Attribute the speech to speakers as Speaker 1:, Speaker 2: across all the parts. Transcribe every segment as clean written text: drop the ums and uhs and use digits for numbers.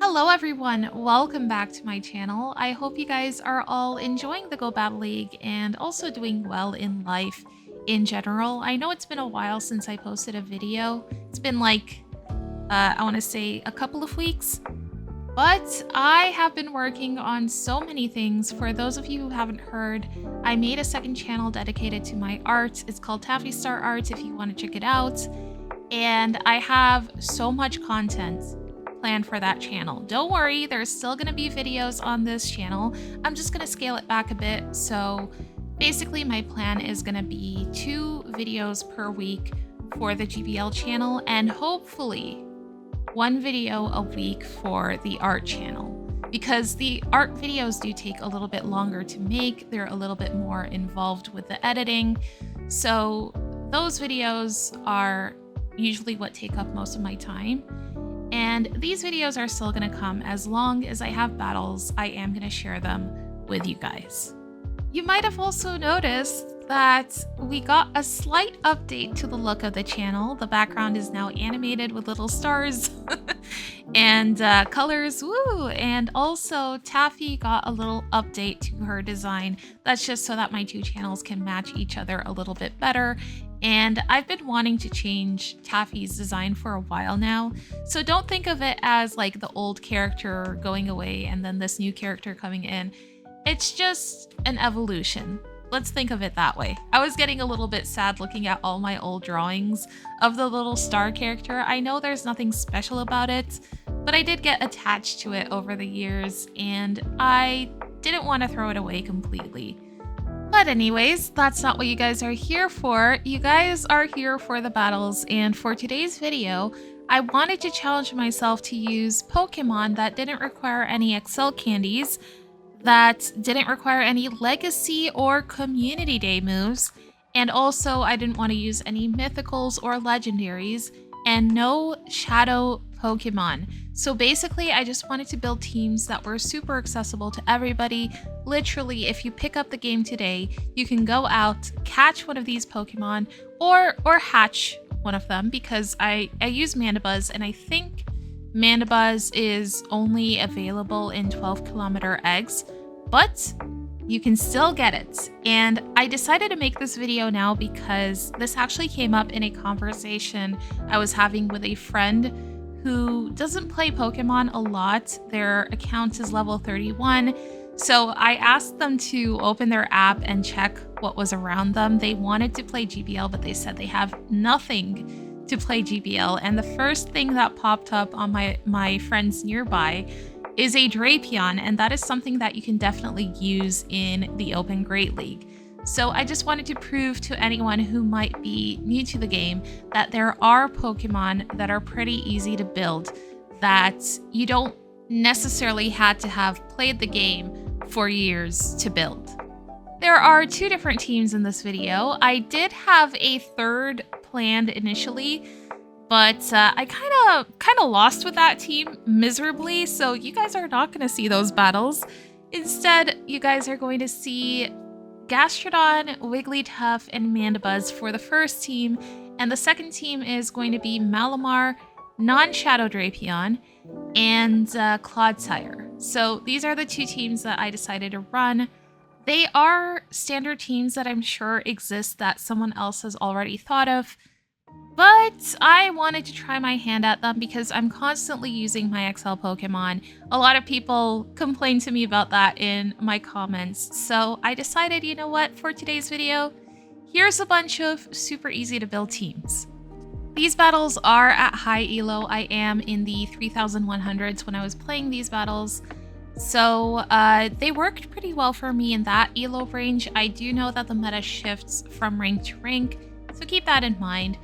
Speaker 1: Hello everyone, welcome back to my channel. I hope you guys are all enjoying the Go Battle League and also doing well in life in general. I know it's been a while since I posted a video. It's been like, I want to say a couple of weeks. But I have been working on so many things. For those of you who haven't heard, I made a second channel dedicated to my art. It's called Taffy Star Art if you want to check it out. And I have so much content planned for that channel. Don't worry, there's still going to be videos on this channel. I'm just going to scale it back a bit. So basically my plan is going to be 2 videos per week for the GBL channel and hopefully 1 video a week for the art channel, because the art videos do take a little bit longer to make. They're a little bit more involved with the editing. So those videos are usually what take up most of my time. And these videos are still going to come as long as I have battles. I am going to share them with you guys. You might have also noticed that we got a slight update to the look of the channel. The background is now animated with little stars and colors, woo! And also Taffy got a little update to her design. That's just so that my 2 channels can match each other a little bit better. And I've been wanting to change Taffy's design for a while now. So don't think of it as like the old character going away and then this new character coming in. It's just an evolution. Let's think of it that way. I was getting a little bit sad looking at all my old drawings of the little star character. I know there's nothing special about it, but I did get attached to it over the years and I didn't want to throw it away completely. But anyways, that's not what you guys are here for. You guys are here for the battles, and for today's video, I wanted to challenge myself to use Pokemon that didn't require any XL candies, that didn't require any Legacy or Community Day moves, and also I didn't want to use any Mythicals or Legendaries, and no Shadow Pokemon. So basically, I just wanted to build teams that were super accessible to everybody. Literally, if you pick up the game today, you can go out, catch one of these Pokemon, or hatch one of them, because I use Mandibuzz, and I think Mandibuzz is only available in 12-kilometer eggs, but you can still get it. And I decided to make this video now because this actually came up in a conversation I was having with a friend who doesn't play Pokemon a lot. Their account is level 31. So I asked them to open their app and check what was around them. They wanted to play GBL, but they said they have nothing to play GBL. And the first thing that popped up on my friends nearby is a Drapion, and that is something that you can definitely use in the Open Great League. So I just wanted to prove to anyone who might be new to the game that there are Pokemon that are pretty easy to build, that you don't necessarily had to have played the game for years to build. There are 2 different teams in this video. I did have a third planned initially, but I kind of lost with that team miserably, so you guys are not going to see those battles. Instead, you guys are going to see Gastrodon, Wigglytuff, and Mandibuzz for the first team, and the second team is going to be Malamar, non-Shadow Drapion, and Clodsire. So these are the 2 teams that I decided to run. They are standard teams that I'm sure exist that someone else has already thought of, but I wanted to try my hand at them because I'm constantly using my XL Pokemon. A lot of people complain to me about that in my comments, so I decided, you know what, for today's video, here's a bunch of super easy to build teams. These battles are at high ELO. I am in the 3100s when I was playing these battles, so they worked pretty well for me in that ELO range. I do know that the meta shifts from rank to rank, so keep that in mind.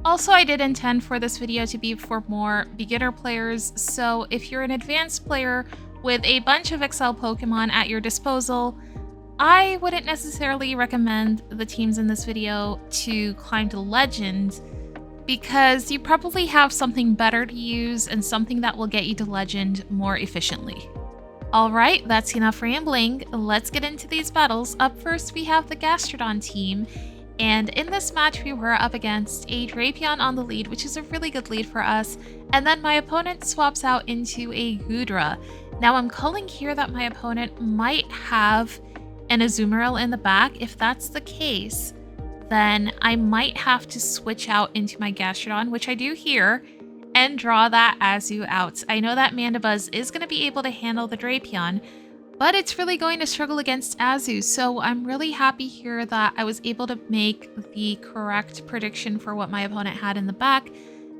Speaker 1: Also, I did intend for this video to be for more beginner players, so if you're an advanced player with a bunch of XL Pokemon at your disposal, I wouldn't necessarily recommend the teams in this video to climb to Legend, because you probably have something better to use and something that will get you to Legend more efficiently. Alright, that's enough rambling. Let's get into these battles. Up first, we have the Gastrodon team. And in this match, we were up against a Drapion on the lead, which is a really good lead for us. And then my opponent swaps out into a Goodra. Now I'm calling here that my opponent might have an Azumarill in the back. If that's the case, then I might have to switch out into my Gastrodon, which I do here, and draw that Azu out. I know that Mandibuzz is going to be able to handle the Drapion, but it's really going to struggle against Azu, so I'm really happy here that I was able to make the correct prediction for what my opponent had in the back.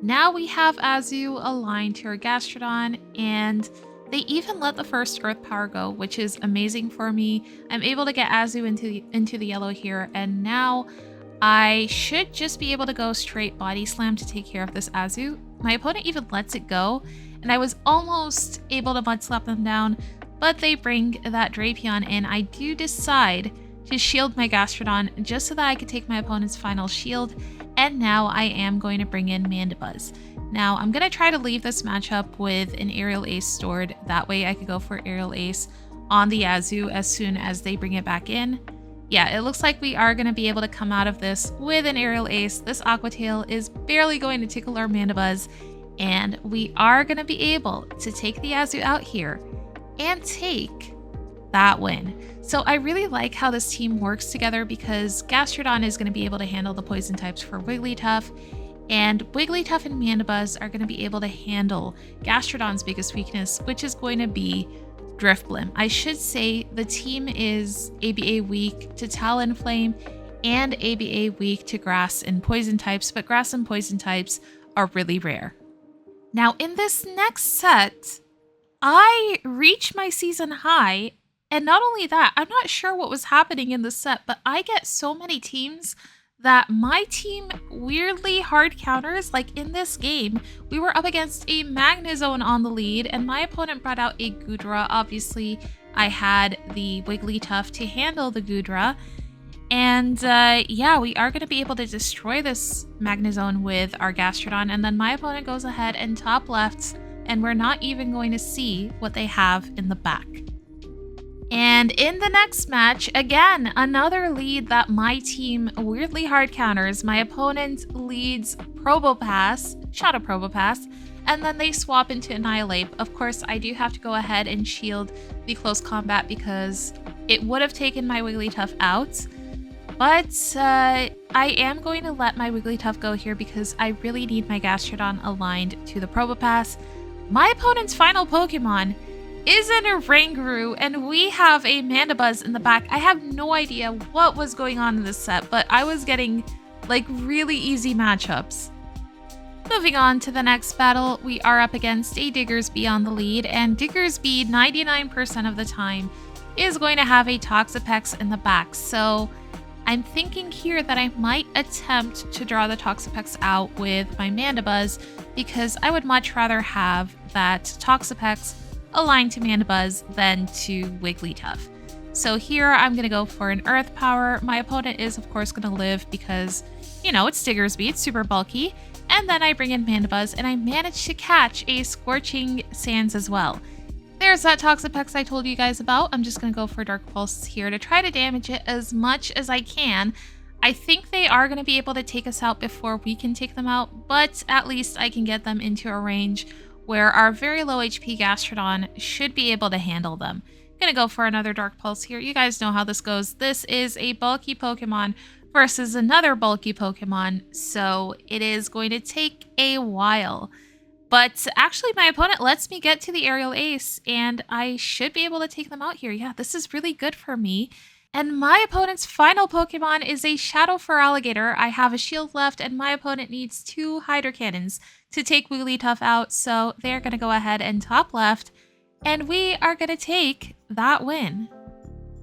Speaker 1: Now we have Azu aligned to our Gastrodon, and they even let the first Earth Power go, which is amazing for me. I'm able to get Azu into the yellow here, and now I should just be able to go straight Body Slam to take care of this Azu. My opponent even lets it go, and I was almost able to Mud Slap them down, but they bring that Drapion in. I do decide to shield my Gastrodon just so that I could take my opponent's final shield, and now I am going to bring in Mandibuzz. Now I'm going to try to leave this matchup with an Aerial Ace stored, that way I could go for Aerial Ace on the Azu as soon as they bring it back in. Yeah, it looks like we are going to be able to come out of this with an Aerial Ace. This Aqua Tail is barely going to tickle our Mandibuzz, and we are going to be able to take the Azu out here and take that win. So I really like how this team works together because Gastrodon is going to be able to handle the poison types for Wigglytuff, and Wigglytuff and Mandibuzz are going to be able to handle Gastrodon's biggest weakness, which is going to be Driftblim. I should say the team is ABA weak to Talonflame and ABA weak to Grass and Poison types, but Grass and Poison types are really rare. Now in this next set, I reach my season high, and not only that, I'm not sure what was happening in the set, but I get so many teams that my team weirdly hard counters. Like in this game, we were up against a Magnezone on the lead, and my opponent brought out a Goodra. Obviously, I had the Wigglytuff to handle the Goodra, and yeah, we are going to be able to destroy this Magnezone with our Gastrodon, and then my opponent goes ahead and top lefts, and we're not even going to see what they have in the back. And in the next match, again, another lead that my team weirdly hard counters. My opponent leads Probopass, Shadow Probopass, and then they swap into Annihilate. Of course, I do have to go ahead and shield the close combat because it would have taken my Wigglytuff out. But I am going to let my Wigglytuff go here because I really need my Gastrodon aligned to the Probopass. My opponent's final Pokemon is an Oranguru, and we have a Mandibuzz in the back. I have no idea what was going on in this set, but I was getting like really easy matchups. Moving on to the next battle, we are up against a Diggersby on the lead, and Diggersby 99% of the time is going to have a Toxapex in the back. So I'm thinking here that I might attempt to draw the Toxapex out with my Mandibuzz because I would much rather have that Toxapex aligned to Mandibuzz than to Wigglytuff. So here I'm going to go for an Earth Power. My opponent is of course going to live because, you know, it's Diggersby, it's super bulky. And then I bring in Mandibuzz and I manage to catch a Scorching Sands as well. There's that Toxapex I told you guys about. I'm just going to go for Dark Pulse here to try to damage it as much as I can. I think they are going to be able to take us out before we can take them out, but at least I can get them into a range where our very low HP Gastrodon should be able to handle them. I'm going to go for another Dark Pulse here. You guys know how this goes. This is a bulky Pokemon versus another bulky Pokemon, so it is going to take a while. But actually, my opponent lets me get to the Aerial Ace, and I should be able to take them out here. Yeah, this is really good for me. And my opponent's final Pokemon is a Shadow Feraligatr. I have a shield left, and my opponent needs 2 Hydro Cannons to take Wigglytuff out, so they're going to go ahead and top left, and we are going to take that win.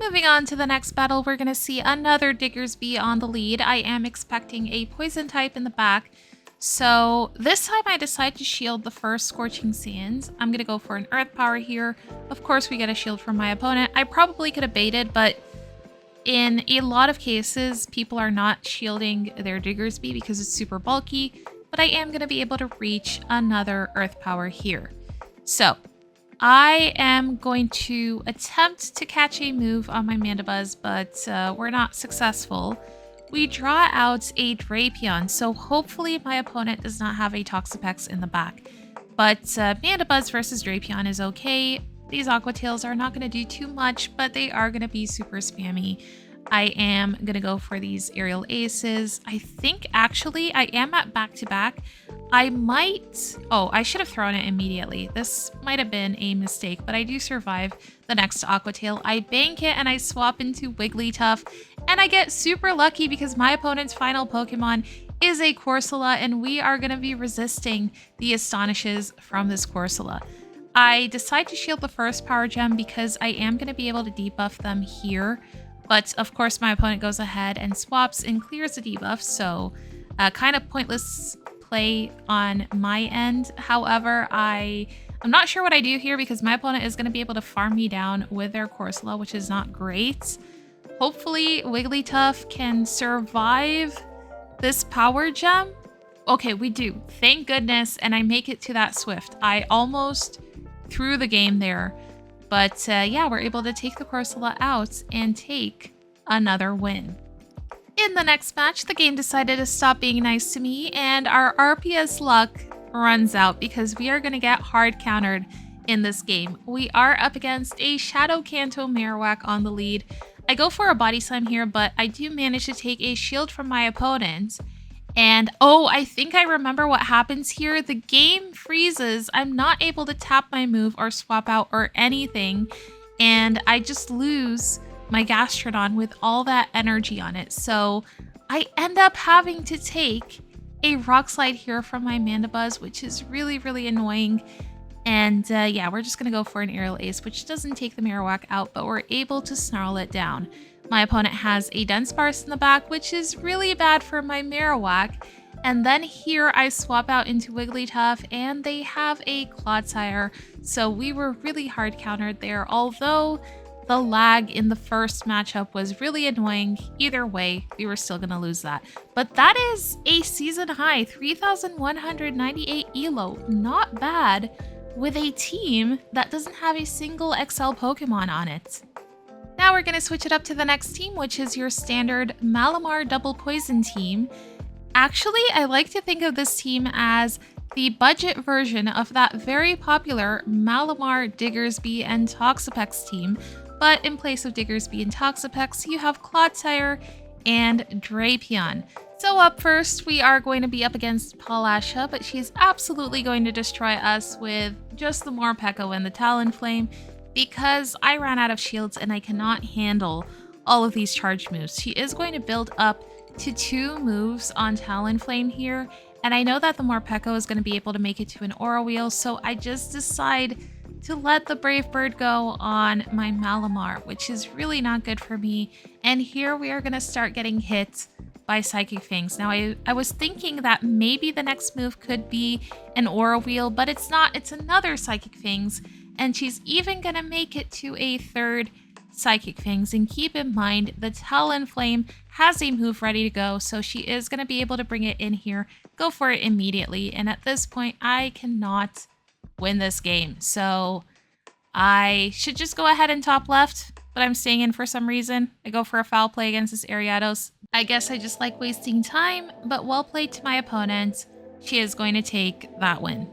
Speaker 1: Moving on to the next battle, we're going to see another Diggersby on the lead. I am expecting a Poison type in the back, so this time I decide to shield the first Scorching Sands. I'm going to go for an Earth Power here. Of course, we get a shield from my opponent. I probably could have baited, but in a lot of cases, people are not shielding their Diggersby because it's super bulky, but I am going to be able to reach another Earth Power here. So I am going to attempt to catch a move on my Mandibuzz, but we're not successful. we draw out a Drapion, so hopefully my opponent does not have a Toxapex in the back. But Mandibuzz versus Drapion is okay. These Aqua Tails are not going to do too much, but they are going to be super spammy. I am going to go for these aerial aces. I think actually I am at back-to-back. I might... Oh, I should have thrown it immediately. This might have been a mistake, but I do survive the next Aqua Tail. I bank it and I swap into Wigglytuff, and I get super lucky because my opponent's final Pokemon is a Corsola, and we are going to be resisting the Astonishes from this Corsola. I decide to shield the first Power Gem because I am going to be able to debuff them here. But of course my opponent goes ahead and swaps and clears the debuff, so kind of pointless play on my end. However, I'm not sure what I do here because my opponent is going to be able to farm me down with their Corsola, which is not great. Hopefully Wigglytuff can survive this Power Gem. Okay, we do. Thank goodness, and I make it to that Swift. I almost threw the game there. But yeah, we're able to take the Corsola out and take another win. In the next match, the game decided to stop being nice to me, and our RPS luck runs out because we are going to get hard countered in this game. We are up against a Shadow Kanto Marowak on the lead. I go for a Body Slam here, but I do manage to take a shield from my opponent. And oh, I think I remember what happens here. The game freezes. I'm not able to tap my move or swap out or anything. And I just lose my Gastrodon with all that energy on it. So I end up having to take a Rock Slide here from my Mandibuzz, which is really, really annoying. And yeah, we're just going to go for an Aerial Ace, which doesn't take the Marowak out, but we're able to snarl it down. My opponent has a Dunsparce in the back, which is really bad for my Marowak. And then here I swap out into Wigglytuff, and they have a Clodsire. So we were really hard countered there, although the lag in the first matchup was really annoying. Either way, we were still going to lose that. But that is a season high, 3,198 ELO. Not bad with a team that doesn't have a single XL Pokemon on it. Now we're going to switch it up to the next team, which is your standard Malamar Double Poison team. Actually, I like to think of this team as the budget version of that very popular Malamar, Diggersby, and Toxapex team, but in place of Diggersby and Toxapex, you have Clodsire and Drapion. So up first, we are going to be up against Palasha, but she's absolutely going to destroy us with just the Morpeko and the Talonflame, because I ran out of shields and I cannot handle all of these charge moves. She is going to build up to 2 moves on Talonflame here, and I know that the Morpeko is going to be able to make it to an Aura Wheel, so I just decide to let the Brave Bird go on my Malamar, which is really not good for me. And here we are going to start getting hit by Psychic Fangs. Now I was thinking that maybe the next move could be an Aura Wheel, but it's not. It's another Psychic Fangs. And she's even going to make it to a 3rd Psychic Fangs. And keep in mind, the Talonflame has a move ready to go, so she is going to be able to bring it in here, go for it immediately. And at this point, I cannot win this game. So I should just go ahead and top left, but I'm staying in for some reason. I go for a foul play against this Ariados. I guess I just like wasting time, but well played to my opponent. She is going to take that win.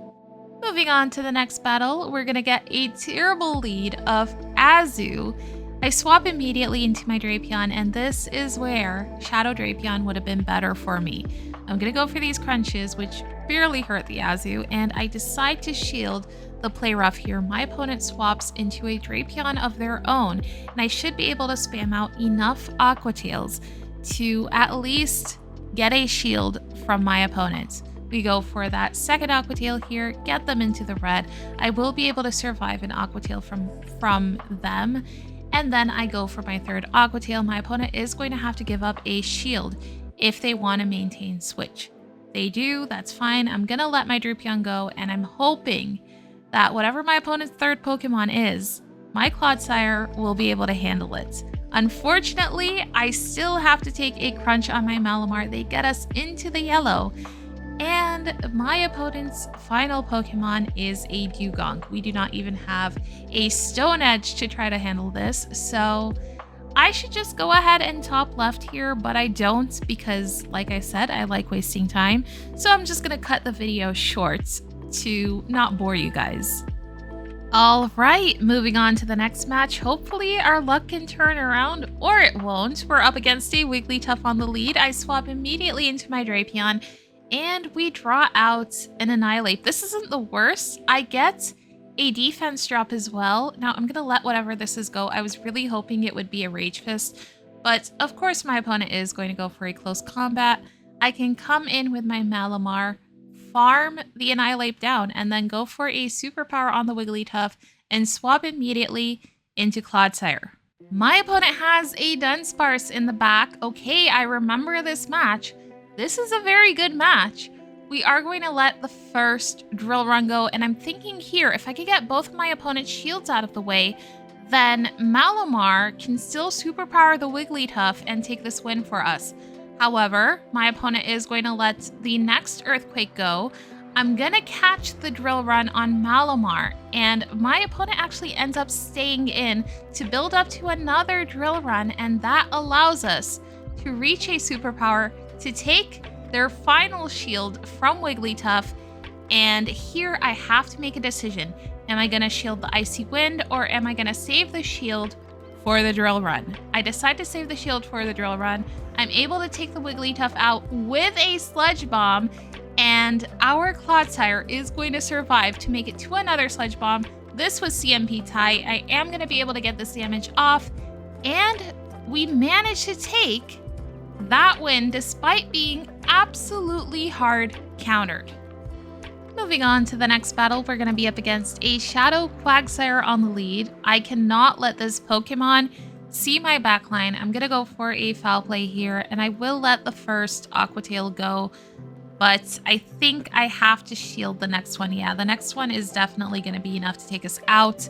Speaker 1: Moving on to the next battle, we're going to get a terrible lead of Azu. I swap immediately into my Drapion, and this is where Shadow Drapion would have been better for me. I'm going to go for these crunches, which barely hurt the Azu, and I decide to shield the play rough here. My opponent swaps into a Drapion of their own, and I should be able to spam out enough Aqua Tails to at least get a shield from my opponent. We go for that second Aqua Tail here, get them into the red. I will be able to survive an Aqua Tail from them. And then I go for my 3rd Aqua Tail. My opponent is going to have to give up a shield if they want to maintain switch. They do, that's fine. I'm going to let my Drapion go, and I'm hoping that whatever my opponent's 3rd Pokemon is, my Clodsire will be able to handle it. Unfortunately, I still have to take a crunch on my Malamar. They get us into the yellow. And my opponent's final Pokemon is a Dugong. We do not even have a Stone Edge to try to handle this, so I should just go ahead and top left here, but I don't because, like I said, I like wasting time. So I'm just gonna cut the video short to not bore you guys. All right, moving on to the next match. Hopefully our luck can turn around, or it won't. We're up against a Wigglytuff on the lead. I swap immediately into my Drapion, and we draw out an Annihilate. This isn't the worst. I get a defense drop as well. Now I'm gonna let whatever this is go. I was really hoping it would be a Rage Fist, but of course my opponent is going to go for a close combat. I can come in with my Malamar, farm the Annihilate down, and then go for a superpower on the Wigglytuff and swap immediately into Clodsire. My opponent has a Dunsparce in the back. Okay, I remember this match. This is a very good match. We are going to let the first Drill Run go, and I'm thinking here, if I could get both of my opponent's shields out of the way, then Malamar can still superpower the Wigglytuff and take this win for us. However, my opponent is going to let the next Earthquake go. I'm going to catch the Drill Run on Malamar, and my opponent actually ends up staying in to build up to another Drill Run, and that allows us to reach a superpower to take their final shield from Wigglytuff. And here I have to make a decision. Am I going to shield the Icy Wind, or am I going to save the shield for the Drill Run? I decide to save the shield for the Drill Run. I'm able to take the Wigglytuff out with a Sludge Bomb, and our Clodsire is going to survive to make it to another Sludge Bomb. This was CMP tie. I am going to be able to get this damage off, and we managed to take that win despite being absolutely hard countered. Moving on to the next battle, we're going to be up against a Shadow Quagsire on the lead. I cannot let this Pokemon see my backline. I'm going to go for a foul play here, and I will let the first Aqua Tail go, but I think I have to shield the next one. Yeah, the next one is definitely going to be enough to take us out,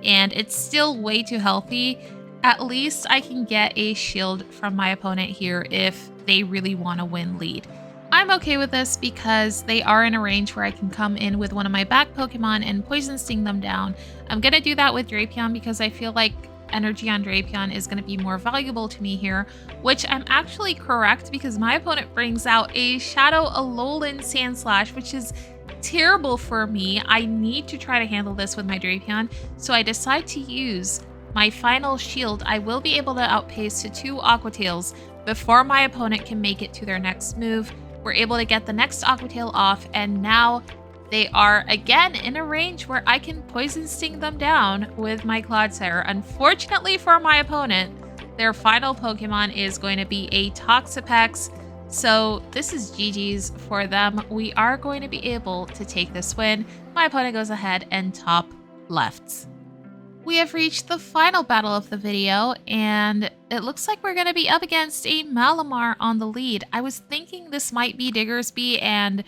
Speaker 1: and it's still way too healthy. At least I can get a shield from my opponent here if they really want to win lead. I'm okay with this because they are in a range where I can come in with one of my back Pokemon and Poison Sting them down. I'm going to do that with Drapion because I feel like energy on Drapion is going to be more valuable to me here, which I'm actually correct because my opponent brings out a Shadow Alolan Sandslash, which is terrible for me. I need to try to handle this with my Drapion, so I decide to use my final shield. I will be able to outpace to 2 Aqua Tails before my opponent can make it to their next move. We're able to get the next Aqua Tail off, and now they are again in a range where I can Poison Sting them down with my Clodsire. Unfortunately for my opponent, their final Pokemon is going to be a Toxapex, so this is GG's for them. We are going to be able to take this win. My opponent goes ahead and top left. We have reached the final battle of the video, and it looks like we're going to be up against a Malamar on the lead. I was thinking this might be Diggersby and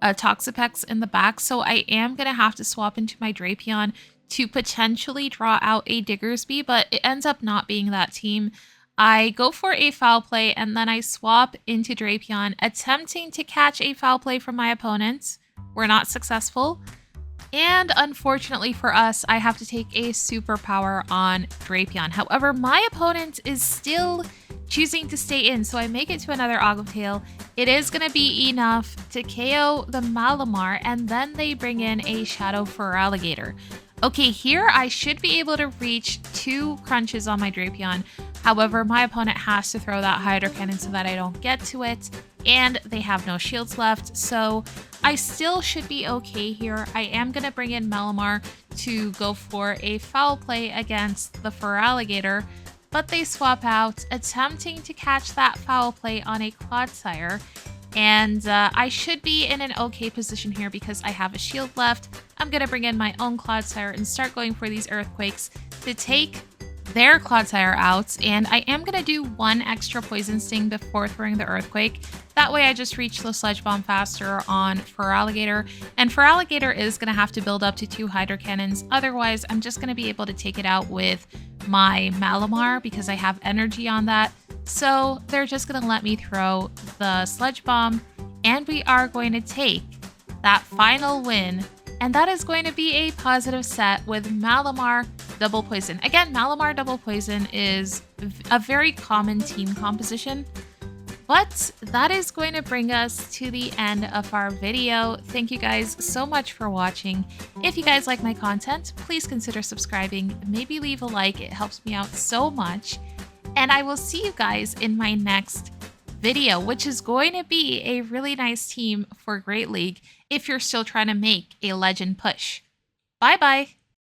Speaker 1: a Toxapex in the back, so I am going to have to swap into my Drapion to potentially draw out a Diggersby, but it ends up not being that team. I go for a foul play, and then I swap into Drapion, attempting to catch a foul play from my opponent. We're not successful. And unfortunately for us, I have to take a superpower on Drapion. However, my opponent is still choosing to stay in, so I make it to another Aqua Tail. It is going to be enough to KO the Malamar, and then they bring in a Shadow Feraligatr. Okay, here I should be able to reach 2 crunches on my Drapion. However, my opponent has to throw that Hydro Cannon so that I don't get to it, and they have no shields left, so I still should be okay here. I am going to bring in Malamar to go for a foul play against the Feraligatr, but they swap out, attempting to catch that foul play on a Clodsire. And I should be in an okay position here because I have a shield left. I'm going to bring in my own Clodsire and start going for these Earthquakes to take their Clodsire out. And I am going to do 1 extra Poison Sting before throwing the Earthquake. That way I just reach the Sludge Bomb faster on Feraligatr. And Feraligatr is going to have to build up to 2 Hydro Cannons. Otherwise, I'm just going to be able to take it out with my Malamar because I have energy on that. So they're just going to let me throw the Sludge Bomb, and we are going to take that final win And that is going to be a positive set with Malamar Double Poison. Again, Malamar Double Poison is a very common team composition. But that is going to bring us to the end of our video. Thank you guys so much for watching. If you guys like my content, please consider subscribing. Maybe leave a like. It helps me out so much. And I will see you guys in my next video, which is going to be a really nice team for Great League if you're still trying to make a legend push. Bye-bye.